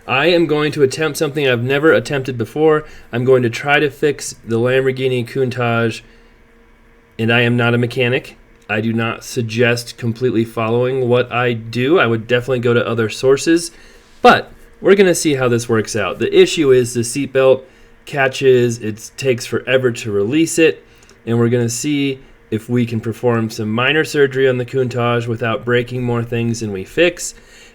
I am going to attempt something I've never attempted before. I'm going to try to fix the Lamborghini Countach, and I am not a mechanic. I do not suggest completely following what I do. I would definitely go to other sources, but we're going to see how this works out. The issue is the seatbelt catches, it takes forever to release it, and we're going to see if we can perform some minor surgery on the Countach without breaking more things than we fix,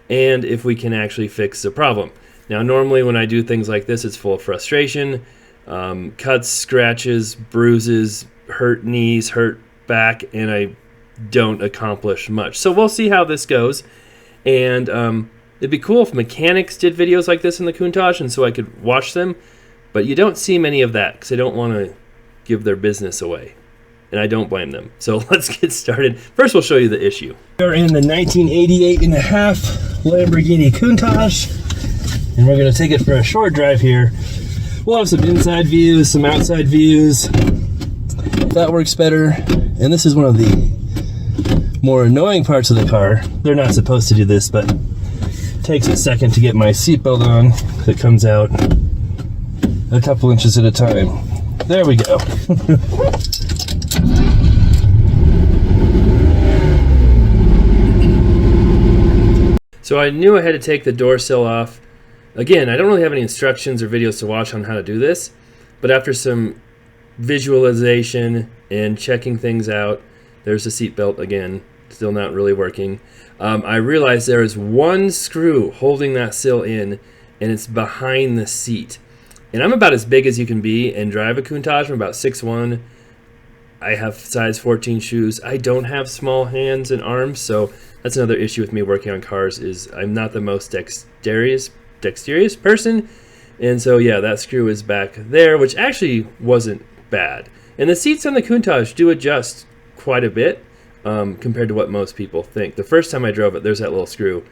and if we can actually fix the problem. Now, normally when I do things like this, it's full of frustration, cuts, scratches, bruises, hurt knees, hurt back, and I don't accomplish much. So we'll see how this goes, and it'd be cool if mechanics did videos like this in the Countach, and so I could watch them, but you don't see many of that because they don't want to give their business away, and I don't blame them. So let's get started. First, we'll show you the issue. We're in the 1988 and a half Lamborghini Countach, and we're going to take it for a short drive here. We'll have some inside views, some outside views. That works better. And this is one of the more annoying parts of the car. They're not supposed to do this, but it takes a second to get my seatbelt on. It comes out a couple inches at a time. There we go. So I knew I had to take the door sill off. Again, I don't really have any instructions or videos to watch on how to do this, but after some visualization and checking things out, there's the seatbelt again, still not really working. I realized there is one screw holding that sill in, and it's behind the seat. And I'm about as big as you can be and drive a Countach. I'm about 6'1". I have size 14 shoes. I don't have small hands and arms, so that's another issue with me working on cars, is I'm not the most dexterous person. And so yeah, that screw is back there, which actually wasn't bad. And the seats on the Countach do adjust quite a bit compared to what most people think. The first time I drove it, there's that little screw.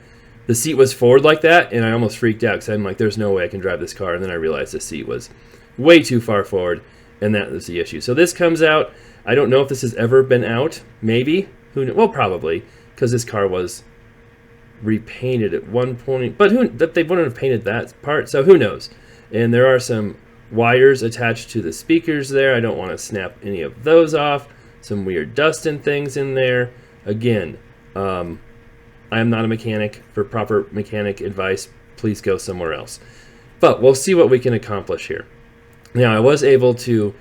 The seat was forward like that, and I almost freaked out because I'm like, there's no way I can drive this car. And then I realized the seat was way too far forward, and that was the issue. So this comes out. I don't know if this has ever been out. Maybe. Well, probably, because this car was repainted at one point. But they wouldn't have painted that part, so who knows? And there are some wires attached to the speakers there. I don't want to snap any of those off. Some weird dust and things in there. Again, I am not a mechanic. For proper mechanic advice, please go somewhere else. But we'll see what we can accomplish here. Now, I was able to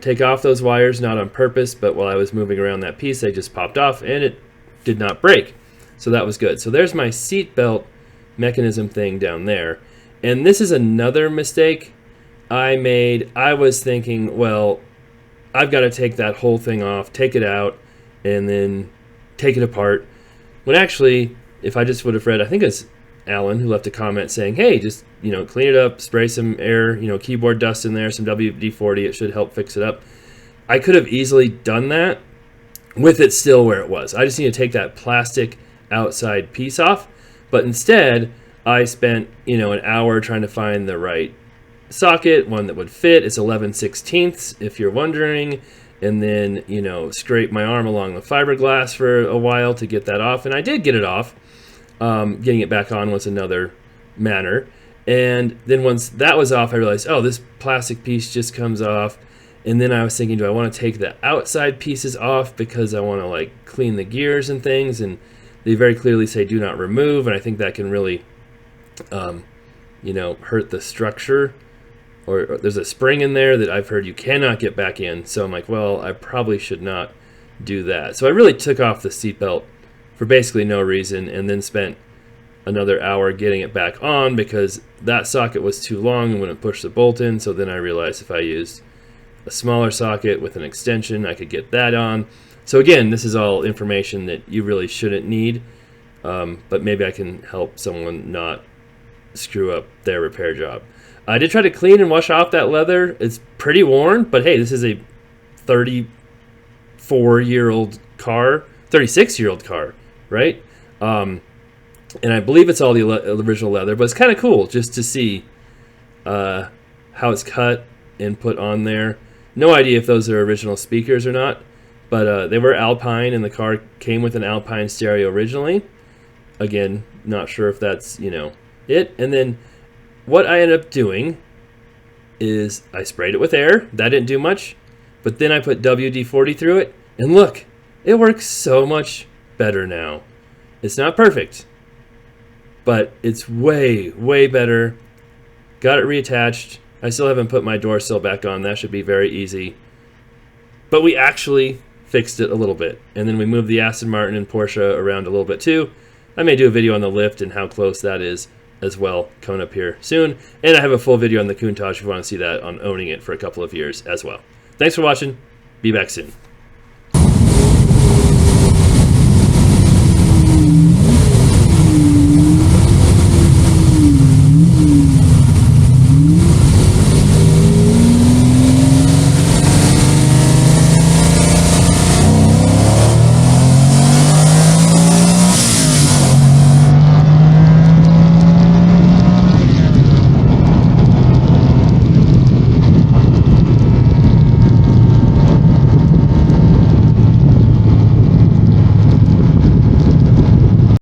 take off those wires, not on purpose, but while I was moving around that piece, they just popped off, and it did not break. So that was good. So there's my seatbelt mechanism thing down there. And this is another mistake I made. I was thinking, well, I've got to take that whole thing off, take it out, and then take it apart. When actually, if I just would have read, I think it's Alan who left a comment saying, hey, just, clean it up, spray some air, keyboard dust in there, some WD-40, it should help fix it up. I could have easily done that with it still where it was. I just need to take that plastic outside piece off, but instead I spent, an hour trying to find the right socket, one that would fit. It's 11/16 if you're wondering, and then scrape my arm along the fiberglass for a while to get that off, and I did get it off. Getting it back on was another matter, and then once that was off, I realized, oh, this plastic piece just comes off. And then I was thinking, do I want to take the outside pieces off because I want to clean the gears and things, and they very clearly say do not remove, and I think that can really hurt the structure. Or there's a spring in there that I've heard you cannot get back in. So I'm like, well, I probably should not do that. So I really took off the seatbelt for basically no reason, and then spent another hour getting it back on because that socket was too long and wouldn't push the bolt in. So then I realized if I used a smaller socket with an extension, I could get that on. So again, this is all information that you really shouldn't need, but maybe I can help someone not screw up their repair job. I did try to clean and wash off that leather. It's pretty worn, but hey, this is a 34-year-old car, 36-year-old car, right? And I believe it's all the original leather, but it's kind of cool just to see how it's cut and put on there. No idea if those are original speakers or not, but they were Alpine, and the car came with an Alpine stereo originally. Again, not sure if that's, it. And then what I ended up doing is I sprayed it with air. That didn't do much. But then I put WD-40 through it. And look, it works so much better now. It's not perfect, but it's way, way better. Got it reattached. I still haven't put my door sill back on. That should be very easy. But we actually fixed it a little bit. And then we moved the Aston Martin and Porsche around a little bit too. I may do a video on the lift and how close that is as well coming up here soon. And I have a full video on the Countach if you want to see that on owning it for a couple of years as well. Thanks for watching. Be back soon.